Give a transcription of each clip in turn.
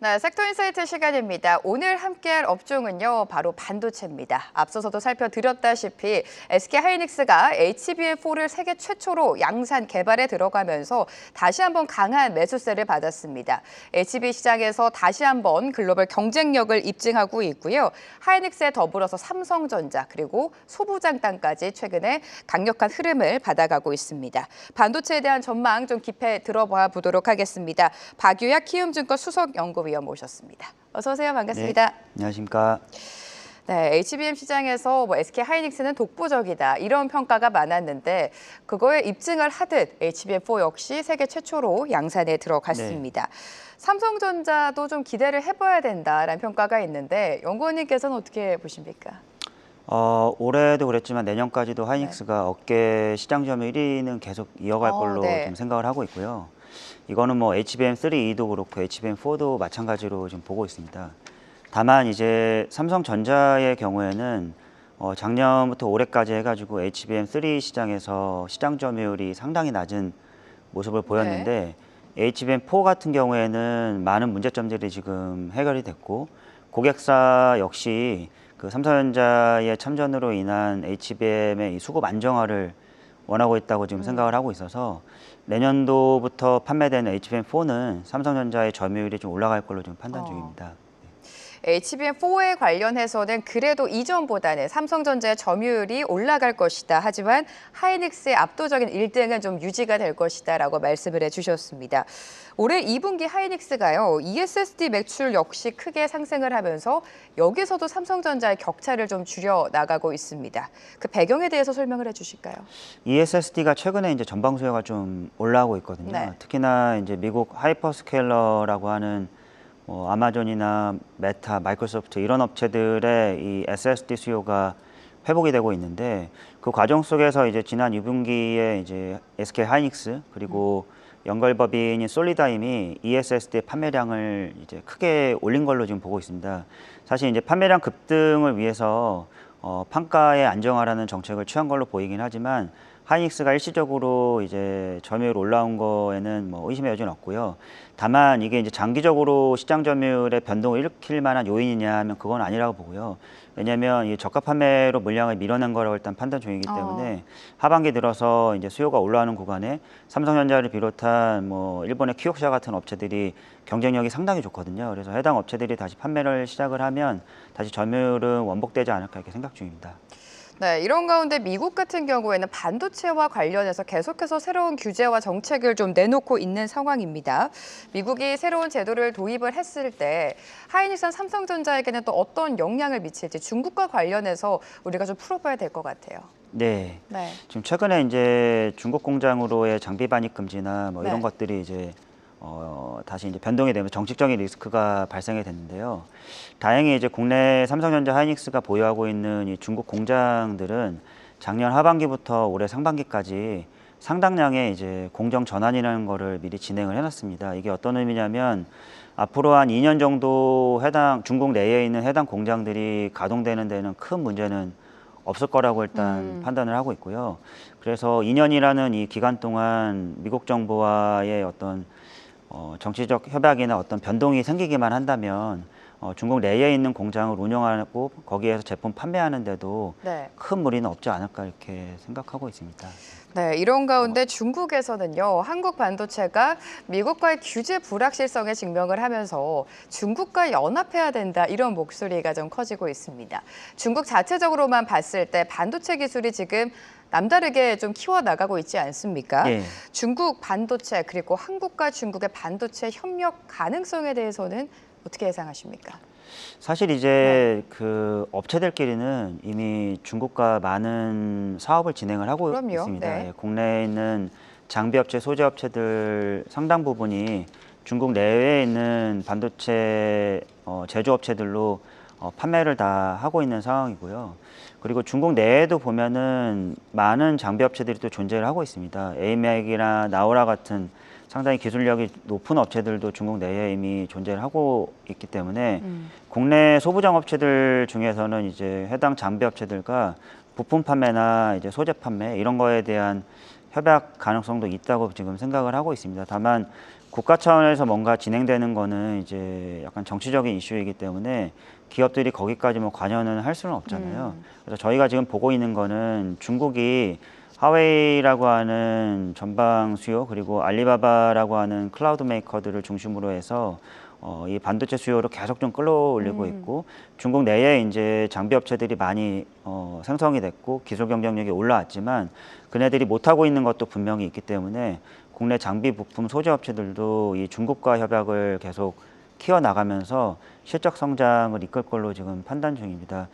네, 섹터 인사이트 시간입니다. 오늘 함께할 업종은요, 바로 반도체입니다. 앞서서도 살펴드렸다시피 SK하이닉스가 HBM4를 세계 최초로 양산 개발에 들어가면서 다시 한번 강한 매수세를 받았습니다. HB 시장에서 다시 한번 글로벌 경쟁력을 입증하고 있고요. 하이닉스에 더불어서 삼성전자 그리고 소부장단까지 최근에 강력한 흐름을 받아가고 있습니다. 반도체에 대한 전망 좀 깊이 들어봐 보도록 하겠습니다. 박유약 키움증권 수석연구위원 모셨습니다. 어서 오세요. 반갑습니다. 네, 안녕하십니까. 네, HBM 시장에서 SK하이닉스는 독보적이다 이런 평가가 많았는데 그거에 입증을 하듯 HBM4 역시 세계 최초로 양산에 들어갔습니다. 네. 삼성전자도 좀 기대를 해봐야 된다라는 평가가 있는데 연구원님께서는 어떻게 보십니까? 올해도 그랬지만 내년까지도 하이닉스가 업계 시장 점유율 1위는 계속 이어갈 걸로 좀 생각을 하고 있고요. 이거는 HBM3E도 그렇고 HBM4도 마찬가지로 지금 보고 있습니다. 다만 이제 삼성전자의 경우에는 작년부터 올해까지 해가지고 HBM3 시장에서 시장 점유율이 상당히 낮은 모습을 보였는데 HBM4 같은 경우에는 많은 문제점들이 지금 해결이 됐고 고객사 역시 그 삼성전자의 참전으로 인한 HBM의 이 수급 안정화를 원하고 있다고 지금 생각을 하고 있어서 내년도부터 판매되는 HBM4는 삼성전자의 점유율이 좀 올라갈 걸로 좀 판단 중입니다. HBM4에 관련해서는 그래도 이전보다는 삼성전자의 점유율이 올라갈 것이다. 하지만 하이닉스의 압도적인 1등은 좀 유지가 될 것이다 라고 말씀을 해주셨습니다. 올해 2분기 하이닉스가요. ESSD 매출 역시 크게 상승을 하면서 여기서도 삼성전자의 격차를 좀 줄여 나가고 있습니다. 그 배경에 대해서 설명을 해주실까요? ESSD가 최근에 이제 전방 수요가 좀 올라오고 있거든요. 네. 특히나 이제 미국 하이퍼스케일러라고 하는 아마존이나 메타, 마이크로소프트 이런 업체들의 이 SSD 수요가 회복이 되고 있는데 그 과정 속에서 이제 지난 2분기에 이제 SK 하이닉스 그리고 연결법인인 솔리다임이 ESSD 판매량을 이제 크게 올린 걸로 지금 보고 있습니다. 사실 이제 판매량 급등을 위해서 판가의 안정화라는 정책을 취한 걸로 보이긴 하지만 하이닉스가 일시적으로 이제 점유율 올라온 거에는 의심의 여지는 없고요. 다만 이게 이제 장기적으로 시장 점유율의 변동을 일으킬 만한 요인이냐 하면 그건 아니라고 보고요. 왜냐하면 이 저가 판매로 물량을 밀어낸 거라고 일단 판단 중이기 때문에 하반기 들어서 이제 수요가 올라오는 구간에 삼성전자를 비롯한 일본의 키옥샤 같은 업체들이 경쟁력이 상당히 좋거든요. 그래서 해당 업체들이 다시 판매를 시작을 하면 다시 점유율은 원복되지 않을까 이렇게 생각 중입니다. 네, 이런 가운데 미국 같은 경우에는 반도체와 관련해서 계속해서 새로운 규제와 정책을 좀 내놓고 있는 상황입니다. 미국이 새로운 제도를 도입을 했을 때 하이닉스와 삼성전자에게는 또 어떤 영향을 미칠지 중국과 관련해서 우리가 좀 풀어봐야 될 것 같아요. 네. 지금 최근에 이제 중국 공장으로의 장비 반입 금지나 이런 것들이 이제 다시 이제 변동이 되면서 정책적인 리스크가 발생이 됐는데요. 다행히 이제 국내 삼성전자 하이닉스가 보유하고 있는 이 중국 공장들은 작년 하반기부터 올해 상반기까지 상당량의 이제 공정 전환이라는 거를 미리 진행을 해놨습니다. 이게 어떤 의미냐면 앞으로 한 2년 정도 중국 내에 있는 해당 공장들이 가동되는 데는 큰 문제는 없을 거라고 일단 판단을 하고 있고요. 그래서 2년이라는 이 기간 동안 미국 정부와의 어떤 정치적 협약이나 어떤 변동이 생기기만 한다면 중국 내에 있는 공장을 운영하고 거기에서 제품 판매하는 데도 큰 무리는 없지 않을까 이렇게 생각하고 있습니다. 네, 이런 가운데 중국에서는요, 한국 반도체가 미국과의 규제 불확실성에 직면을 하면서 중국과 연합해야 된다 이런 목소리가 좀 커지고 있습니다. 중국 자체적으로만 봤을 때 반도체 기술이 지금 남다르게 좀 키워나가고 있지 않습니까? 중국 반도체 그리고 한국과 중국의 반도체 협력 가능성에 대해서는 어떻게 예상하십니까? 사실 이제 그 업체들끼리는 이미 중국과 많은 사업을 진행을 하고 있습니다. 국내에 있는 장비업체, 소재업체들 상당 부분이 중국 내외에 있는 반도체 제조업체들로 판매를 다 하고 있는 상황이고요. 그리고 중국 내에도 보면은 많은 장비업체들이 또 존재를 하고 있습니다. 에이맥이나 나우라 같은 상당히 기술력이 높은 업체들도 중국 내에 이미 존재를 하고 있기 때문에 국내 소부장 업체들 중에서는 이제 해당 장비 업체들과 부품 판매나 이제 소재 판매 이런 거에 대한 협약 가능성도 있다고 지금 생각을 하고 있습니다. 다만 국가 차원에서 뭔가 진행되는 거는 이제 약간 정치적인 이슈이기 때문에 기업들이 거기까지 뭐 관여는 할 수는 없잖아요. 그래서 저희가 지금 보고 있는 거는 중국이 하웨이라고 하는 전방 수요 그리고 알리바바라고 하는 클라우드 메이커들을 중심으로 해서 이 반도체 수요를 계속 좀 끌어올리고 있고 중국 내에 이제 장비 업체들이 많이 생성이 됐고 기술 경쟁력이 올라왔지만 그네들이 못하고 있는 것도 분명히 있기 때문에 국내 장비 부품 소재 업체들도 이 중국과 협약을 계속 키워나가면서 실적 성장을 이끌 걸로 지금 판단 중입니다.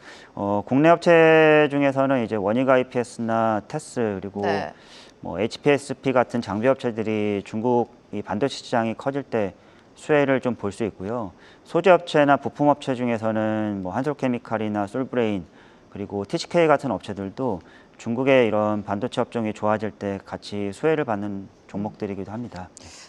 국내 업체 중에서는 이제 원익 IPS나 테스 그리고 네. 뭐 HPSP 같은 장비 업체들이 중국 이 반도체 시장이 커질 때 수혜를 좀 볼 수 있고요. 소재 업체나 부품 업체 중에서는 뭐 한솔케미칼이나 솔브레인 그리고 TCK 같은 업체들도 중국의 이런 반도체 업종이 좋아질 때 같이 수혜를 받는 종목들이기도 합니다.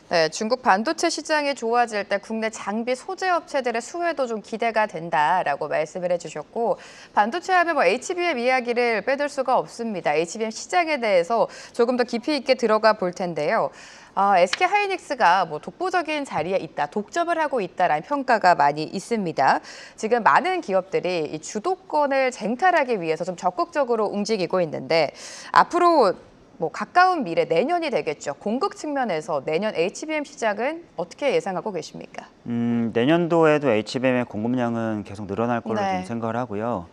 네, 중국 반도체 시장이 좋아질 때 국내 장비 소재 업체들의 수혜도 좀 기대가 된다라고 말씀을 해주셨고 반도체 하면 뭐 HBM 이야기를 빼둘 수가 없습니다. HBM 시장에 대해서 조금 더 깊이 있게 들어가 볼 텐데요. SK 하이닉스가 뭐 독보적인 자리에 있다, 독점을 하고 있다라는 평가가 많이 있습니다. 지금 많은 기업들이 이 주도권을 쟁탈하기 위해서 좀 적극적으로 움직이고 있는데 앞으로 뭐 가까운 미래 내년이 되겠죠. 공급 측면에서 내년 HBM 시장은 어떻게 예상하고 계십니까? 내년도에도 HBM의 공급량은 계속 늘어날 걸로 네. 좀 생각을 하고요.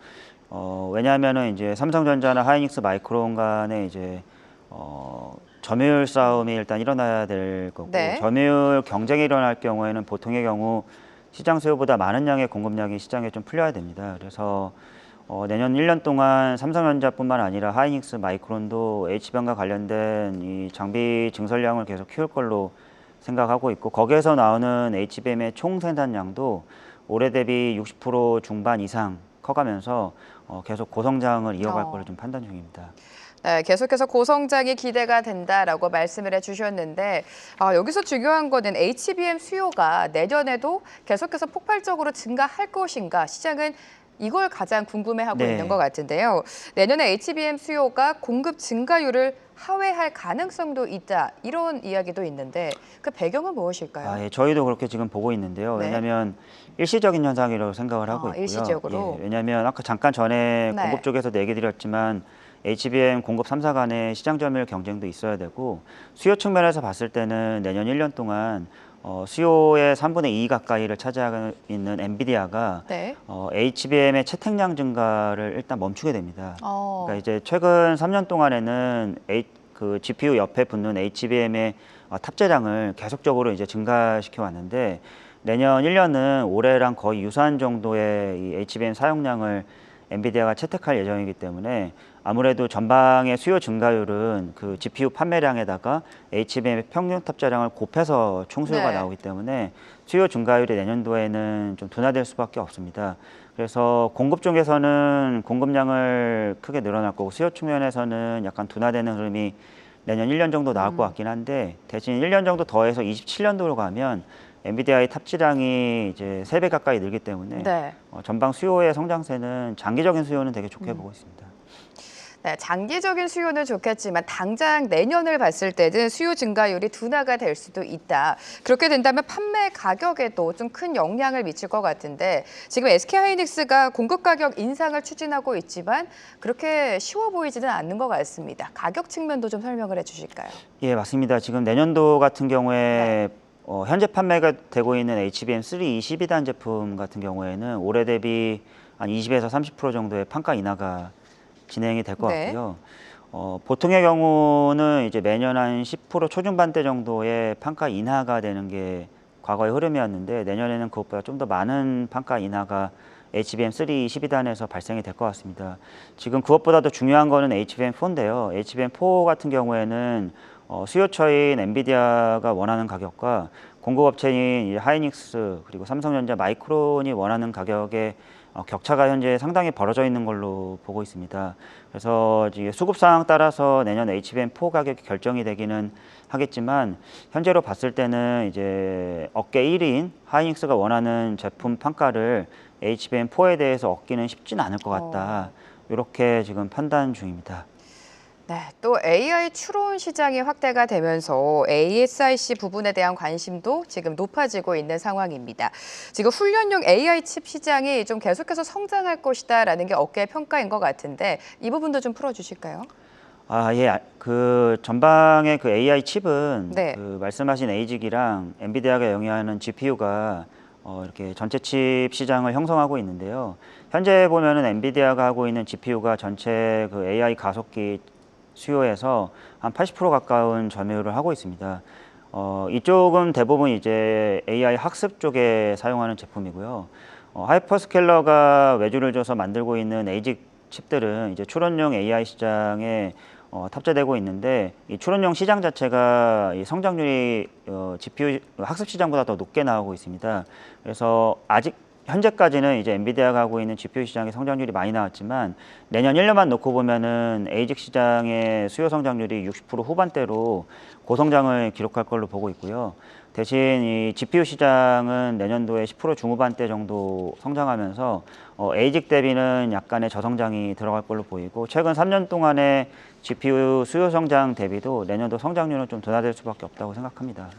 왜냐하면은 이제 삼성전자나 하이닉스 마이크론 간에 이제 점유율 싸움이 일단 일어나야 될 거고 네. 점유율 경쟁이 일어날 경우에는 보통의 경우 시장 수요보다 많은 양의 공급량이 시장에 좀 풀려야 됩니다. 그래서 내년 1년 동안 삼성전자뿐만 아니라 하이닉스, 마이크론도 HBM과 관련된 이 장비 증설량을 계속 키울 걸로 생각하고 있고 거기에서 나오는 HBM의 총 생산량도 올해 대비 60% 중반 이상 커가면서 계속 고성장을 이어갈 걸로 좀 판단 중입니다. 네, 계속해서 고성장이 기대가 된다라고 말씀을 해주셨는데 여기서 중요한 거는 HBM 수요가 내년에도 계속해서 폭발적으로 증가할 것인가 시장은 이걸 가장 궁금해하고 네. 있는 것 같은데요. 내년에 HBM 수요가 공급 증가율을 하회할 가능성도 있다 이런 이야기도 있는데 그 배경은 무엇일까요? 예, 저희도 그렇게 지금 보고 있는데요. 네. 왜냐하면 일시적인 현상이라고 생각을 하고 있고요. 일시적으로. 예, 왜냐하면 아까 잠깐 전에 네. 공급 쪽에서도 얘기 드렸지만 HBM 공급 3사 간의 시장 점유율 경쟁도 있어야 되고 수요 측면에서 봤을 때는 내년 1년 동안 수요의 3분의 2 가까이를 차지하고 있는 엔비디아가 네. HBM의 채택량 증가를 일단 멈추게 됩니다. 어. 그러니까 이제 최근 3년 동안에는 그 GPU 옆에 붙는 HBM의 탑재량을 계속적으로 이제 증가시켜 왔는데 내년 1년은 올해랑 거의 유사한 정도의 이 HBM 사용량을 엔비디아가 채택할 예정이기 때문에 아무래도 전방의 수요 증가율은 그 GPU 판매량에다가 HBM의 평균 탑재량을 곱해서 총수요가 네. 나오기 때문에 수요 증가율이 내년도에는 좀 둔화될 수밖에 없습니다. 그래서 공급 쪽에서는 공급량을 크게 늘어날 거고 수요 측면에서는 약간 둔화되는 흐름이 내년 1년 정도 나올 것 같긴 한데 대신 1년 정도 더해서 27년도로 가면 엔비디아의 탑재량이 이제 3배 가까이 늘기 때문에 네. 전방 수요의 성장세는 장기적인 수요는 되게 좋게 보고 있습니다. 네, 장기적인 수요는 좋겠지만 당장 내년을 봤을 때는 수요 증가율이 둔화가 될 수도 있다. 그렇게 된다면 판매 가격에도 좀 큰 영향을 미칠 것 같은데 지금 SK하이닉스가 공급 가격 인상을 추진하고 있지만 그렇게 쉬워 보이지는 않는 것 같습니다. 가격 측면도 좀 설명을 해주실까요? 예, 맞습니다. 지금 내년도 같은 경우에 현재 판매가 되고 있는 HBM3 22단 제품 같은 경우에는 올해 대비 한 20에서 30% 정도의 판가 인하가 진행이 될 것 네. 같고요. 보통의 경우는 이제 매년 한 10% 초중반대 정도의 판가 인하가 되는 게 과거의 흐름이었는데 내년에는 그것보다 좀 더 많은 판가 인하가 HBM3 12단에서 발생이 될 것 같습니다. 지금 그것보다도 중요한 거는 HBM4인데요. HBM4 같은 경우에는 수요처인 엔비디아가 원하는 가격과 공급업체인 하이닉스 그리고 삼성전자 마이크론이 원하는 가격의 격차가 현재 상당히 벌어져 있는 걸로 보고 있습니다. 그래서 수급 상황 따라서 내년 HBM4 가격이 결정이 되기는 하겠지만 현재로 봤을 때는 이제 업계 1위인 하이닉스가 원하는 제품 판가를 HBM4에 대해서 얻기는 쉽지는 않을 것 같다. 이렇게 지금 판단 중입니다. 네, 또 AI 추론 시장이 확대가 되면서 ASIC 부분에 대한 관심도 지금 높아지고 있는 상황입니다. 지금 훈련용 AI 칩 시장이 좀 계속해서 성장할 것이다라는 게 업계의 평가인 것 같은데 이 부분도 좀 풀어주실까요? 예. 그 전방의 그 AI 칩은 네. 그 말씀하신 ASIC이랑 엔비디아가 영위하는 GPU가 이렇게 전체 칩 시장을 형성하고 있는데요. 현재 보면은 엔비디아가 하고 있는 GPU가 전체 그 AI 가속기 수요에서 한 80% 가까운 점유율을 하고 있습니다. 이쪽은 대부분 이제 AI 학습 쪽에 사용하는 제품이고요. 하이퍼스케일러가 외주를 줘서 만들고 있는 ASIC 칩들은 이제 추론용 AI 시장에 탑재되고 있는데 이 추론용 시장 자체가 이 성장률이 GPU 학습 시장보다 더 높게 나오고 있습니다. 그래서 아직 현재까지는 이제 엔비디아가 하고 있는 GPU 시장의 성장률이 많이 나왔지만 내년 1년만 놓고 보면은 ASIC 시장의 수요 성장률이 60% 후반대로 고성장을 기록할 걸로 보고 있고요. 대신 이 GPU 시장은 내년도에 10% 중후반대 정도 성장하면서 ASIC 대비는 약간의 저성장이 들어갈 걸로 보이고 최근 3년 동안의 GPU 수요 성장 대비도 내년도 성장률은 좀 둔화될 수밖에 없다고 생각합니다.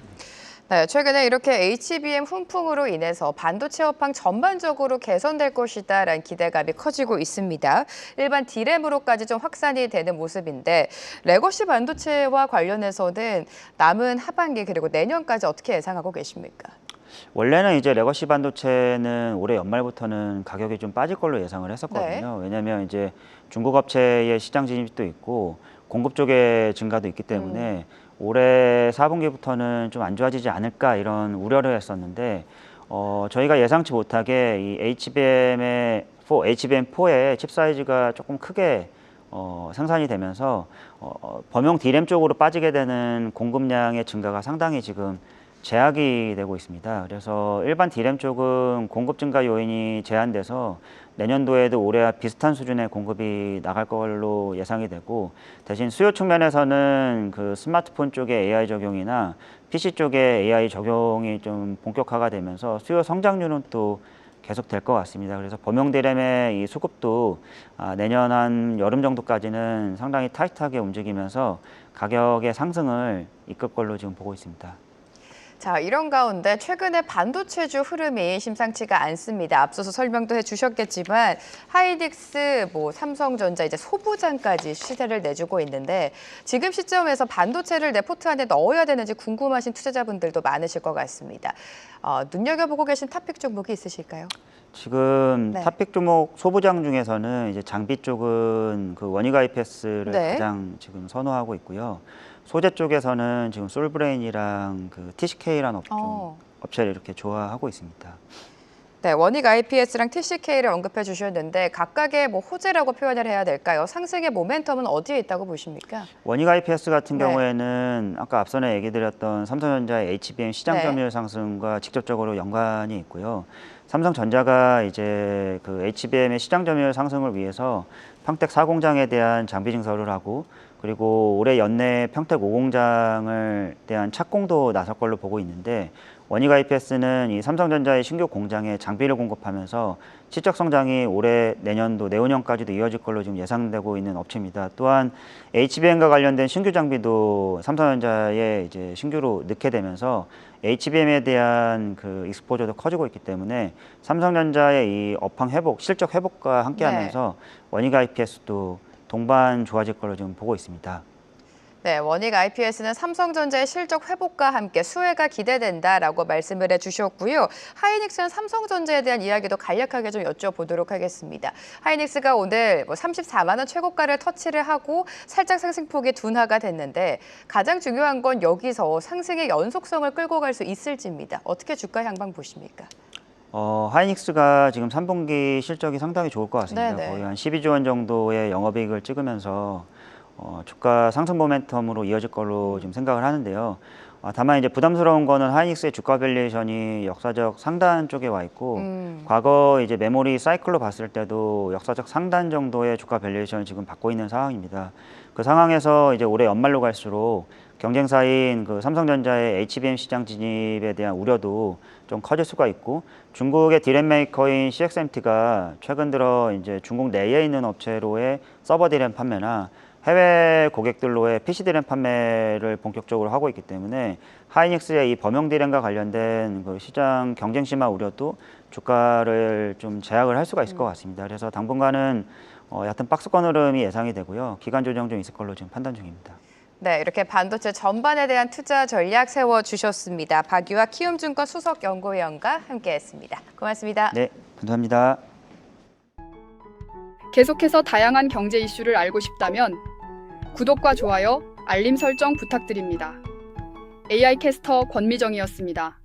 네, 최근에 이렇게 HBM 훈풍으로 인해서 반도체 업황 전반적으로 개선될 것이다라는 기대감이 커지고 있습니다. 일반 D램으로까지 좀 확산이 되는 모습인데 레거시 반도체와 관련해서는 남은 하반기 그리고 내년까지 어떻게 예상하고 계십니까? 원래는 이제 레거시 반도체는 올해 연말부터는 가격이 좀 빠질 걸로 예상을 했었거든요. 왜냐하면 이제 중국 업체의 시장 진입도 있고 공급 쪽의 증가도 있기 때문에 올해 4분기부터는 좀 안 좋아지지 않을까 이런 우려를 했었는데 저희가 예상치 못하게 이 HBM4의 칩 사이즈가 조금 크게 생산이 되면서 범용 D램 쪽으로 빠지게 되는 공급량의 증가가 상당히 지금 제약이 되고 있습니다. 그래서 일반 D램 쪽은 공급 증가 요인이 제한돼서 내년도에도 올해와 비슷한 수준의 공급이 나갈 걸로 예상이 되고 대신 수요 측면에서는 그 스마트폰 쪽의 AI 적용이나 PC 쪽의 AI 적용이 좀 본격화가 되면서 수요 성장률은 또 계속 될 것 같습니다. 그래서 범용 D램의 이 수급도 내년 한 여름 정도까지는 상당히 타이트하게 움직이면서 가격의 상승을 이끌 걸로 지금 보고 있습니다. 자, 이런 가운데 최근에 반도체주 흐름이 심상치가 않습니다. 앞서서 설명도 해주셨겠지만 하이닉스, 삼성전자, 이제 소부장까지 시세를 내주고 있는데 지금 시점에서 반도체를 내 포트 안에 넣어야 되는지 궁금하신 투자자분들도 많으실 것 같습니다. 눈여겨보고 계신 탑픽 종목이 있으실까요? 지금 네. 탑픽 종목 소부장 중에서는 이제 장비 쪽은 그 원익 IPS를 네. 가장 지금 선호하고 있고요. 소재 쪽에서는 지금 솔브레인이랑 그 TCK라는 업체를 이렇게 좋아하고 있습니다. 네, 원익 IPS랑 TCK를 언급해 주셨는데 각각의 호재라고 표현을 해야 될까요? 상승의 모멘텀은 어디에 있다고 보십니까? 원익 IPS 같은 네. 경우에는 아까 앞선에 얘기 드렸던 삼성전자의 HBM 시장 네. 점유율 상승과 직접적으로 연관이 있고요. 삼성전자가 이제 그 HBM의 시장 점유율 상승을 위해서 평택 4공장에 대한 장비 증설을 하고 그리고 올해 연내 평택 5공장을 대한 착공도 나설 걸로 보고 있는데 원익 IPS는 이 삼성전자의 신규 공장에 장비를 공급하면서 실적 성장이 올해 내년도 내후년까지도 이어질 걸로 지금 예상되고 있는 업체입니다. 또한 HBM과 관련된 신규 장비도 삼성전자에 이제 신규로 넣게 되면서 HBM에 대한 그 익스포저도 커지고 있기 때문에 삼성전자의 이 업황 회복, 실적 회복과 함께하면서 원익 IPS도 동반 좋아질 걸로 지금 보고 있습니다. 네, 원익 IPS는 삼성전자의 실적 회복과 함께 수혜가 기대된다라고 말씀을 해주셨고요. 하이닉스는 삼성전자에 대한 이야기도 간략하게 좀 여쭤보도록 하겠습니다. 하이닉스가 오늘 34만 원 최고가를 터치를 하고 살짝 상승폭이 둔화가 됐는데 가장 중요한 건 여기서 상승의 연속성을 끌고 갈 수 있을지입니다. 어떻게 주가 향방 보십니까? 하이닉스가 지금 3분기 실적이 상당히 좋을 것 같습니다. 네네. 거의 한 12조 원 정도의 영업이익을 찍으면서 주가 상승 모멘텀으로 이어질 걸로 지금 생각을 하는데요. 다만 이제 부담스러운 거는 하이닉스의 주가 밸류에이션이 역사적 상단 쪽에 와 있고 과거 이제 메모리 사이클로 봤을 때도 역사적 상단 정도의 주가 밸류에이션을 지금 받고 있는 상황입니다. 그 상황에서 이제 올해 연말로 갈수록 경쟁사인 그 삼성전자의 HBM 시장 진입에 대한 우려도 좀 커질 수가 있고 중국의 디램 메이커인 CXMT가 최근 들어 이제 중국 내에 있는 업체로의 서버 디램 판매나 해외 고객들로의 PC 디램 판매를 본격적으로 하고 있기 때문에 하이닉스의 이 범용 디램과 관련된 그 시장 경쟁 심화 우려도 주가를 좀 제약을 할 수가 있을 것 같습니다. 그래서 당분간은 얕은 박스권 흐름이 예상이 되고요. 기간 조정 좀 있을 걸로 지금 판단 중입니다. 네, 이렇게 반도체 전반에 대한 투자 전략 세워주셨습니다. 박유화 키움증권 수석연구위원과 함께했습니다. 고맙습니다. 네, 감사합니다. 계속해서 다양한 경제 이슈를 알고 싶다면 구독과 좋아요, 알림 설정 부탁드립니다. AI 캐스터 권미정이었습니다.